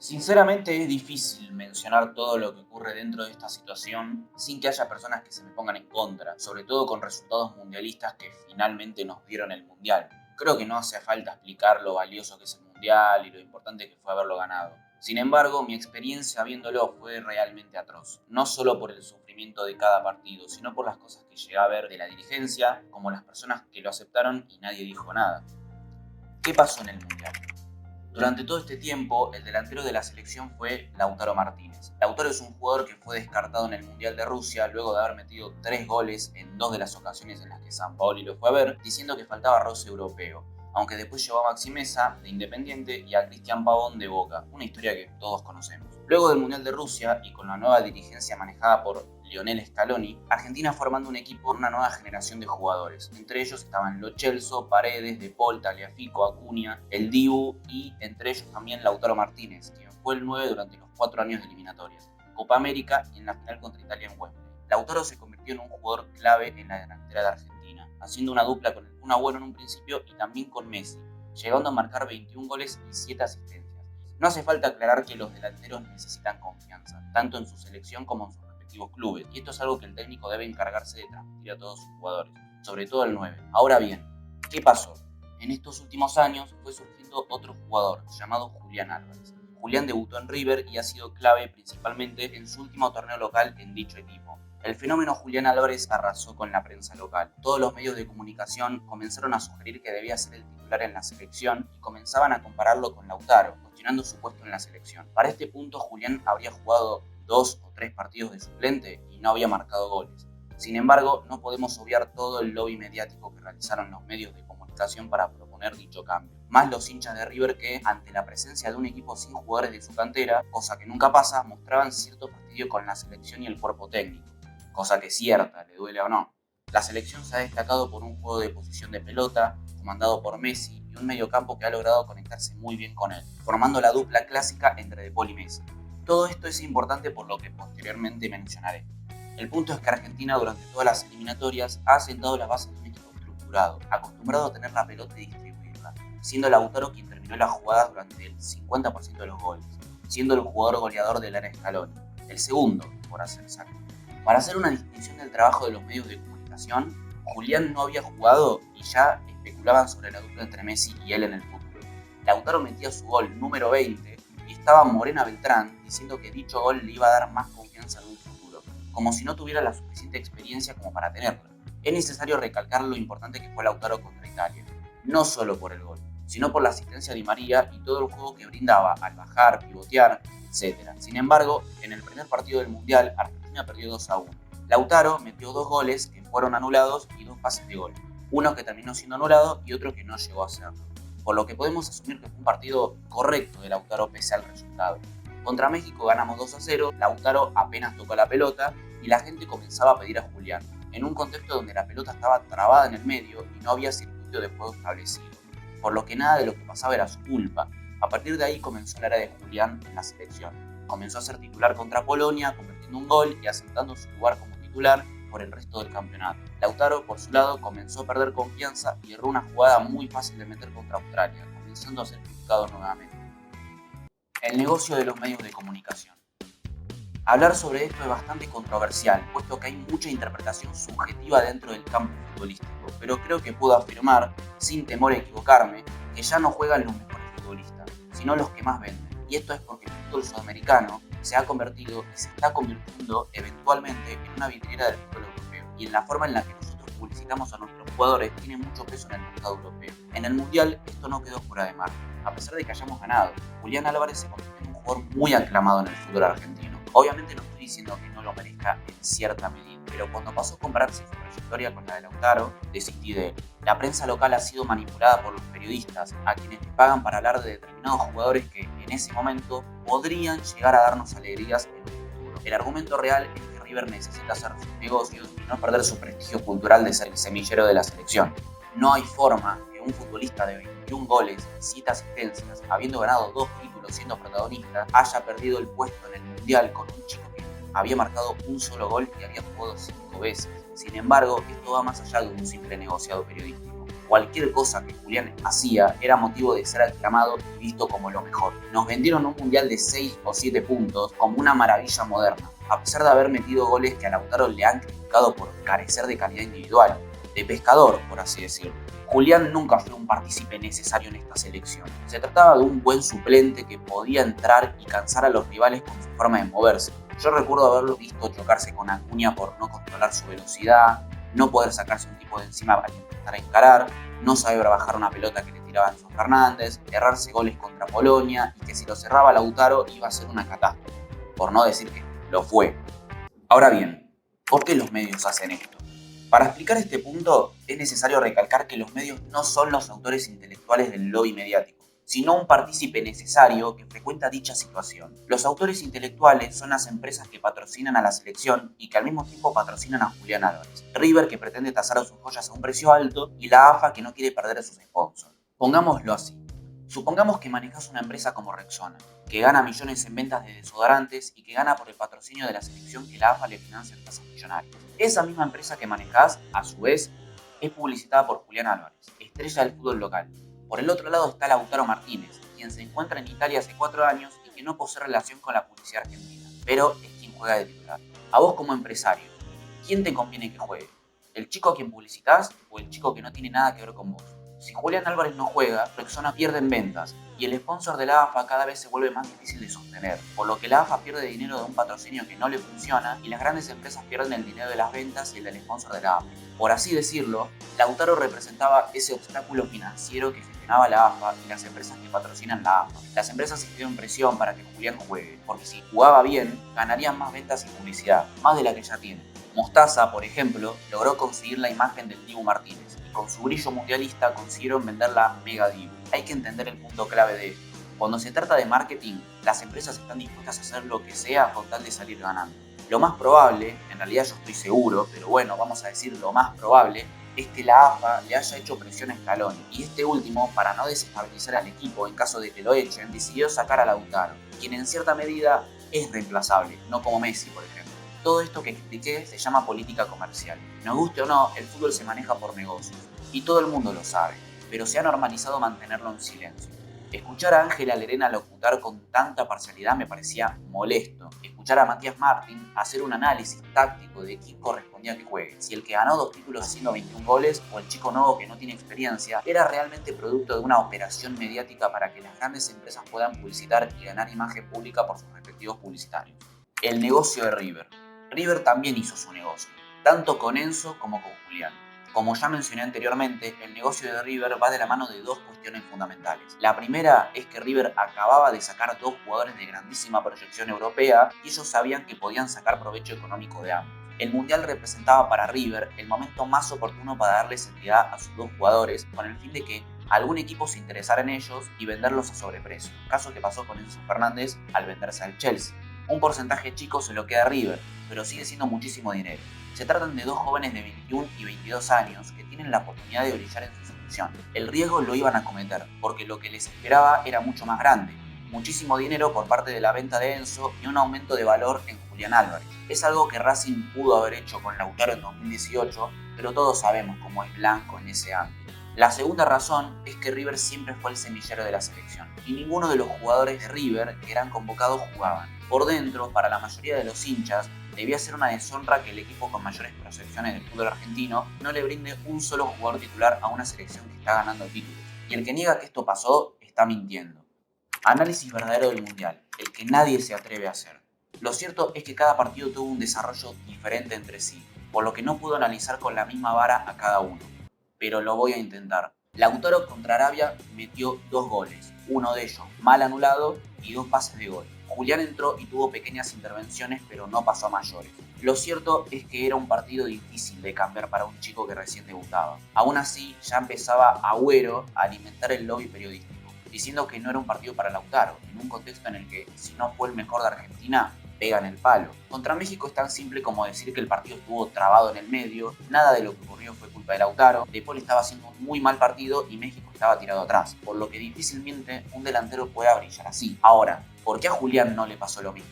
Sinceramente es difícil mencionar todo lo que ocurre dentro de esta situación sin que haya personas que se me pongan en contra, sobre todo con resultados mundialistas que finalmente nos dieron el mundial. Creo que no hace falta explicar lo valioso que es el mundial y lo importante que fue haberlo ganado. Sin embargo, mi experiencia viéndolo fue realmente atroz, no solo por el sufrimiento de cada partido, sino por las cosas que llegué a ver de la dirigencia, como las personas que lo aceptaron y nadie dijo nada. ¿Qué pasó en el mundial? Durante todo este tiempo, el delantero de la selección fue Lautaro Martínez. Lautaro es un jugador que fue descartado en el Mundial de Rusia luego de haber metido 3 goles en 2 de las ocasiones en las que Sampaoli lo fue a ver, diciendo que faltaba roce europeo, aunque después llevó a Maxi Meza de Independiente y a Cristian Pavón de Boca, una historia que todos conocemos. Luego del Mundial de Rusia y con la nueva dirigencia manejada por Lionel Scaloni, Argentina formando un equipo con una nueva generación de jugadores. Entre ellos estaban Lo Celso, Paredes, De Paul, Tagliafico, Acuña, el Dibu y entre ellos también Lautaro Martínez, quien fue el 9 durante los 4 años de eliminatorias, Copa América y en la final contra Italia en Wembley. Lautaro se convirtió en un jugador clave en la delantera de Argentina, haciendo una dupla con el Kun Agüero en un principio y también con Messi, llegando a marcar 21 goles y 7 asistencias. No hace falta aclarar que los delanteros necesitan confianza, tanto en su selección como en sus respectivos clubes, y esto es algo que el técnico debe encargarse de transmitir a todos sus jugadores, sobre todo el 9. Ahora bien, ¿qué pasó? En estos últimos años fue surgiendo otro jugador llamado Julián Álvarez. Julián debutó en River y ha sido clave principalmente en su último torneo local en dicho equipo. El fenómeno Julián Álvarez arrasó con la prensa local. Todos los medios de comunicación comenzaron a sugerir que debía ser el titular en la selección y comenzaban a compararlo con Lautaro, cuestionando su puesto en la selección. Para este punto, Julián habría jugado 2 o 3 partidos de suplente y no había marcado goles. Sin embargo, no podemos obviar todo el lobby mediático que realizaron los medios de comunicación para proponer dicho cambio. Más los hinchas de River que, ante la presencia de un equipo sin jugadores de su cantera, cosa que nunca pasa, mostraban cierto fastidio con la selección y el cuerpo técnico. Cosa que es cierta, le duele o no. La selección se ha destacado por un juego de posición de pelota, comandado por Messi, y un mediocampo que ha logrado conectarse muy bien con él, formando la dupla clásica entre De Paul y Messi. Todo esto es importante por lo que posteriormente mencionaré. El punto es que Argentina durante todas las eliminatorias ha sentado las bases de un equipo estructurado, acostumbrado a tener la pelota y distribuirla, siendo Lautaro quien terminó las jugadas durante el 50% de los goles, siendo el jugador goleador del área Scaloni, el segundo, por hacer exacto. Para hacer una distinción del trabajo de los medios de comunicación, Julián no había jugado y ya especulaban sobre la dupla entre Messi y él en el futuro. Lautaro metía su gol número 20 y estaba Morena Beltrán diciendo que dicho gol le iba a dar más confianza en un futuro, como si no tuviera la suficiente experiencia como para tenerla. Es necesario recalcar lo importante que fue Lautaro contra Italia, no solo por el gol, sino por la asistencia de Di María y todo el juego que brindaba al bajar, pivotear, etc. Sin embargo, en el primer partido del Mundial, Argentina perdió 2-1. Lautaro metió 2 goles que fueron anulados y 2 pases de gol, uno que terminó siendo anulado y otro que no llegó a serlo, por lo que podemos asumir que fue un partido correcto de Lautaro pese al resultado. Contra México ganamos 2-0, Lautaro apenas tocó la pelota y la gente comenzaba a pedir a Julián, en un contexto donde la pelota estaba trabada en el medio y no había circuito de juego establecido, por lo que nada de lo que pasaba era su culpa. A partir de ahí comenzó la era de Julián en la selección. Comenzó a ser titular contra Polonia, convirtiendo un gol y asentando su lugar como titular por el resto del campeonato. Lautaro, por su lado, comenzó a perder confianza y erró una jugada muy fácil de meter contra Australia, comenzando a ser criticado nuevamente. El negocio de los medios de comunicación. Hablar sobre esto es bastante controversial, puesto que hay mucha interpretación subjetiva dentro del campo futbolístico, pero creo que puedo afirmar, sin temor a equivocarme, que ya no juegan los mejores futbolistas, sino los que más venden. Y esto es porque el fútbol sudamericano se ha convertido y se está convirtiendo eventualmente en una vidriera del fútbol europeo, y en la forma en la que nosotros publicitamos a nuestros jugadores tiene mucho peso en el mercado europeo. En el Mundial esto no quedó fuera de marca, a pesar de que hayamos ganado. Julián Álvarez se convirtió en un jugador muy aclamado en el fútbol argentino. Obviamente no estoy diciendo que no lo merezca en cierta medida, pero cuando pasó a compararse su trayectoria con la de Lautaro, desistí de él. La prensa local ha sido manipulada por los periodistas, a quienes les pagan para hablar de determinados jugadores que en ese momento podrían llegar a darnos alegrías en un futuro. El argumento real es que River necesita hacer sus negocios y no perder su prestigio cultural de ser el semillero de la selección. No hay forma que un futbolista de 21 goles y 7 asistencias, habiendo ganado 2 títulos siendo protagonista, haya perdido el puesto en el Mundial con un chico que había marcado un solo gol y había jugado 5 veces. Sin embargo, esto va más allá de un simple negociado periodístico. Cualquier cosa que Julián hacía era motivo de ser aclamado y visto como lo mejor. Nos vendieron un mundial de 6 o 7 puntos como una maravilla moderna, a pesar de haber metido goles que a Lautaro le han criticado por carecer de calidad individual, de pescador, por así decirlo. Julián nunca fue un partícipe necesario en esta selección. Se trataba de un buen suplente que podía entrar y cansar a los rivales con su forma de moverse. Yo recuerdo haberlo visto chocarse con Acuña por no controlar su velocidad, no poder sacarse un tipo de encima para intentar encarar, no saber bajar una pelota que le tiraba Enzo Fernández, errarse goles contra Polonia y que si lo cerraba Lautaro iba a ser una catástrofe, por no decir que lo fue. Ahora bien, ¿por qué los medios hacen esto? Para explicar este punto es necesario recalcar que los medios no son los autores intelectuales del lobby mediático, sino un partícipe necesario que frecuenta dicha situación. Los autores intelectuales son las empresas que patrocinan a la selección y que al mismo tiempo patrocinan a Julián Álvarez, River que pretende tasar a sus joyas a un precio alto y la AFA que no quiere perder a sus sponsors. Pongámoslo así. Supongamos que manejas una empresa como Rexona, que gana millones en ventas de desodorantes y que gana por el patrocinio de la selección que la AFA le financia en tasas millonarias. Esa misma empresa que manejás, a su vez, es publicitada por Julián Álvarez, estrella del fútbol local. Por el otro lado está Lautaro Martínez, quien se encuentra en Italia hace 4 años y que no posee relación con la publicidad argentina, pero es quien juega de titular. A vos como empresario, ¿quién te conviene que juegue? ¿El chico a quien publicitas o el chico que no tiene nada que ver con vos? Si Julián Álvarez no juega, Rexona pierde en ventas y el sponsor de la AFA cada vez se vuelve más difícil de sostener, por lo que la AFA pierde dinero de un patrocinio que no le funciona y las grandes empresas pierden el dinero de las ventas y el del sponsor de la AFA. Por así decirlo, Lautaro representaba ese obstáculo financiero que gestionaba la AFA y las empresas que patrocinan la AFA. Las empresas hicieron presión para que Julián juegue, porque si jugaba bien, ganarían más ventas y publicidad, más de la que ya tiene. Mostaza, por ejemplo, logró conseguir la imagen del Dibu Martínez y con su brillo mundialista consiguieron vender la Mega Dibu. Hay que entender el punto clave de esto. Cuando se trata de marketing, las empresas están dispuestas a hacer lo que sea con tal de salir ganando. Lo más probable, en realidad yo estoy seguro, pero bueno, vamos a decir lo más probable, es que la AFA le haya hecho presión a Scaloni y este último, para no desestabilizar al equipo en caso de que lo echen, decidió sacar a Lautaro, quien en cierta medida es reemplazable, no como Messi, por ejemplo. Todo esto que expliqué se llama política comercial. Nos guste o no, el fútbol se maneja por negocios y todo el mundo lo sabe, pero se ha normalizado mantenerlo en silencio. Escuchar a Ángela Lerena locutar con tanta parcialidad me parecía molesto. Escuchar a Matías Martín hacer un análisis táctico de quién correspondía que juegue, si el que ganó 2 títulos haciendo 21 goles o el chico nuevo que no tiene experiencia, era realmente producto de una operación mediática para que las grandes empresas puedan publicitar y ganar imagen pública por sus respectivos publicitarios. El negocio de River. River también hizo su negocio, tanto con Enzo como con Julián. Como ya mencioné anteriormente, el negocio de River va de la mano de dos cuestiones fundamentales. La primera es que River acababa de sacar 2 jugadores de grandísima proyección europea y ellos sabían que podían sacar provecho económico de ambos. El Mundial representaba para River el momento más oportuno para darles entidad a sus 2 jugadores con el fin de que algún equipo se interesara en ellos y venderlos a sobreprecio, caso que pasó con Enzo Fernández al venderse al Chelsea. Un porcentaje chico se lo queda a River, pero sigue siendo muchísimo dinero. Se tratan de 2 jóvenes de 21 y 22 años que tienen la oportunidad de brillar en su selección. El riesgo lo iban a cometer, porque lo que les esperaba era mucho más grande. Muchísimo dinero por parte de la venta de Enzo y un aumento de valor en Julián Álvarez. Es algo que Racing pudo haber hecho con Lautaro en 2018, pero todos sabemos cómo es blanco en ese ámbito. La segunda razón es que River siempre fue el semillero de la selección y ninguno de los jugadores de River que eran convocados jugaban. Por dentro, para la mayoría de los hinchas, debía ser una deshonra que el equipo con mayores proyecciones del fútbol argentino no le brinde un solo jugador titular a una selección que está ganando títulos. Y el que niega que esto pasó, está mintiendo. Análisis verdadero del Mundial, el que nadie se atreve a hacer. Lo cierto es que cada partido tuvo un desarrollo diferente entre sí, por lo que no puedo analizar con la misma vara a cada uno. Pero lo voy a intentar. Lautaro contra Arabia metió 2 goles, uno de ellos mal anulado y 2 pases de gol. Julián entró y tuvo pequeñas intervenciones, pero no pasó a mayores. Lo cierto es que era un partido difícil de cambiar para un chico que recién debutaba. Aún así, ya empezaba Agüero a alimentar el lobby periodístico, diciendo que no era un partido para Lautaro, en un contexto en el que, si no fue el mejor de Argentina, pegan el palo. Contra México es tan simple como decir que el partido estuvo trabado en el medio, nada de lo que ocurrió fue culpa de Lautaro, De Paul estaba haciendo un muy mal partido y México estaba tirado atrás, por lo que difícilmente un delantero pueda brillar así. Ahora, ¿por qué a Julián no le pasó lo mismo?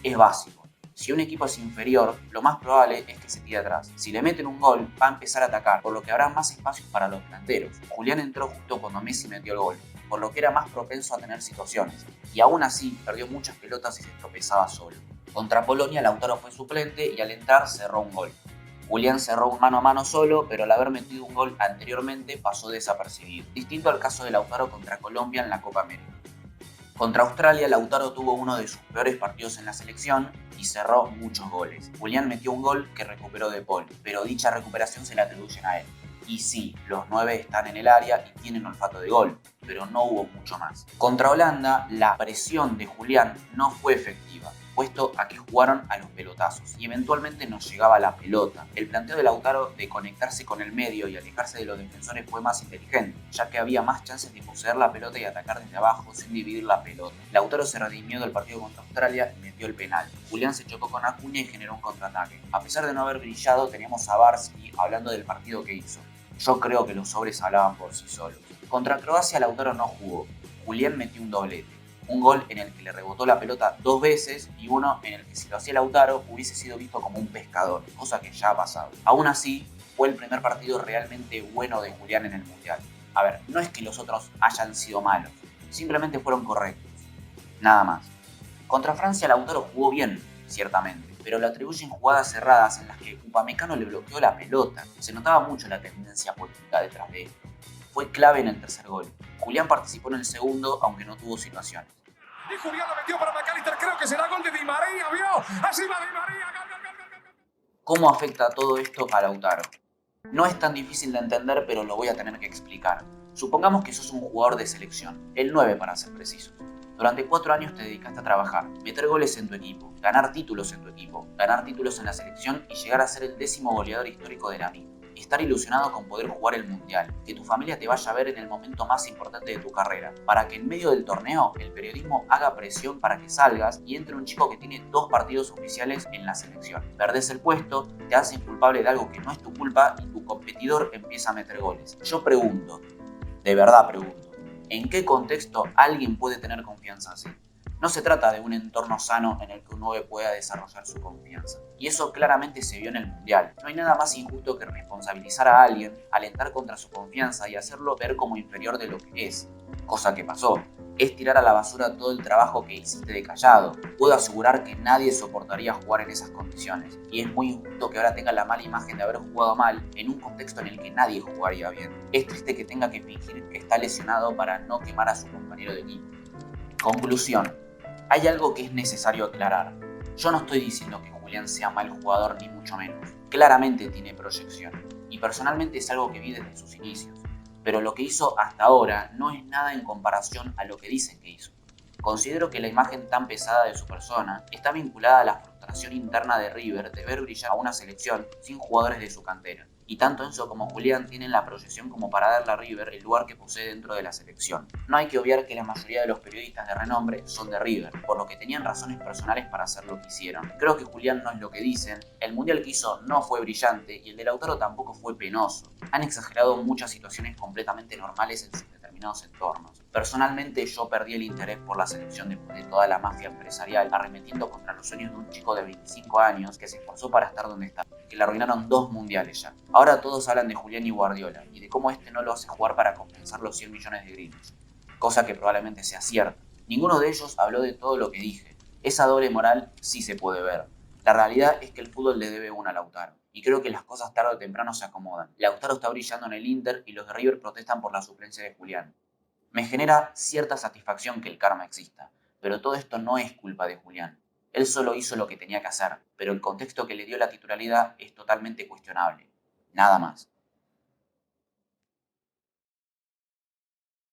Es básico. Si un equipo es inferior, lo más probable es que se tire atrás. Si le meten un gol, va a empezar a atacar, por lo que habrá más espacios para los delanteros. Julián entró justo cuando Messi metió el gol, por lo que era más propenso a tener situaciones, y aún así perdió muchas pelotas y se tropezaba solo. Contra Polonia, Lautaro fue suplente y al entrar cerró un gol. Julián cerró un mano a mano solo, pero al haber metido un gol anteriormente pasó desapercibido, distinto al caso de Lautaro contra Colombia en la Copa América. Contra Australia, Lautaro tuvo uno de sus peores partidos en la selección y cerró muchos goles. Julián metió un gol que recuperó De Paul, pero dicha recuperación se le atribuyen a él. Y sí, los 9 están en el área y tienen olfato de gol, pero no hubo mucho más. Contra Holanda, la presión de Julián no fue efectiva, puesto a que jugaron a los pelotazos y eventualmente nos llegaba la pelota. El planteo de Lautaro de conectarse con el medio y alejarse de los defensores fue más inteligente, ya que había más chances de poseer la pelota y atacar desde abajo sin dividir la pelota. Lautaro se redimió del partido contra Australia y metió el penal. Julián se chocó con Acuña y generó un contraataque. A pesar de no haber brillado, teníamos a Barsky hablando del partido que hizo. Yo creo que los sobres hablaban por sí solos. Contra Croacia, Lautaro no jugó. Julián metió un doblete. Un gol en el que le rebotó la pelota 2 veces y uno en el que si lo hacía Lautaro hubiese sido visto como un pescador, cosa que ya ha pasado. Aún así, fue el primer partido realmente bueno de Julián en el Mundial. A ver, no es que los otros hayan sido malos, simplemente fueron correctos. Nada más. Contra Francia, Lautaro jugó bien, ciertamente, pero le atribuyen jugadas cerradas en las que Upamecano le bloqueó la pelota. Se notaba mucho la tendencia política detrás de él. Fue clave en el tercer gol. Julián participó en el segundo, aunque no tuvo situaciones. Y Julián lo metió para McAllister, creo que será gol de Di María, ¿vio? Así va Di María, gol. ¿Cómo afecta todo esto a Lautaro? No es tan difícil de entender, pero lo voy a tener que explicar. Supongamos que sos un jugador de selección, el 9 para ser precisos. Durante 4 años te dedicaste a trabajar, meter goles en tu equipo, ganar títulos en tu equipo, ganar títulos en la selección y llegar a ser el 10º goleador histórico de la misma. Estar ilusionado con poder jugar el Mundial, que tu familia te vaya a ver en el momento más importante de tu carrera, para que en medio del torneo el periodismo haga presión para que salgas y entre un chico que tiene 2 partidos oficiales en la selección. Perdés el puesto, te hacen culpable de algo que no es tu culpa y tu competidor empieza a meter goles. Yo pregunto, de verdad pregunto, ¿en qué contexto alguien puede tener confianza así? No se trata de un entorno sano en el que un 9 pueda desarrollar su confianza. Y eso claramente se vio en el Mundial. No hay nada más injusto que responsabilizar a alguien, alentar contra su confianza y hacerlo ver como inferior de lo que es. Cosa que pasó. Es tirar a la basura todo el trabajo que hiciste de callado. Puedo asegurar que nadie soportaría jugar en esas condiciones. Y es muy injusto que ahora tenga la mala imagen de haber jugado mal en un contexto en el que nadie jugaría bien. Es triste que tenga que fingir que está lesionado para no quemar a su compañero de equipo. Conclusión. Hay algo que es necesario aclarar. Yo no estoy diciendo que Julián sea mal jugador ni mucho menos. Claramente tiene proyección y personalmente es algo que vi desde sus inicios. Pero lo que hizo hasta ahora no es nada en comparación a lo que dicen que hizo. Considero que la imagen tan pesada de su persona está vinculada a la frustración interna de River de ver brillar a una selección sin jugadores de su cantera. Y tanto Enzo como Julián tienen la proyección como para darle a River el lugar que posee dentro de la selección. No hay que obviar que la mayoría de los periodistas de renombre son de River, por lo que tenían razones personales para hacer lo que hicieron. Creo que Julián no es lo que dicen, el mundial que hizo no fue brillante y el de Lautaro tampoco fue penoso. Han exagerado muchas situaciones completamente normales en sus determinados entornos. Personalmente yo perdí el interés por la selección después de toda la mafia empresarial arremetiendo contra los sueños de un chico de 25 años que se esforzó para estar donde está, que le arruinaron 2 mundiales ya. Ahora todos hablan de Julián y Guardiola y de cómo este no lo hace jugar para compensar los 100 millones de gringos, cosa que probablemente sea cierta. Ninguno de ellos habló de todo lo que dije. Esa doble moral sí se puede ver. La realidad es que el fútbol le debe una a Lautaro, y creo que las cosas tarde o temprano se acomodan. Lautaro está brillando en el Inter y los de River protestan por la suplencia de Julián. Me genera cierta satisfacción que el karma exista, pero todo esto no es culpa de Julián. Él solo hizo lo que tenía que hacer, pero el contexto que le dio la titularidad es totalmente cuestionable. Nada más.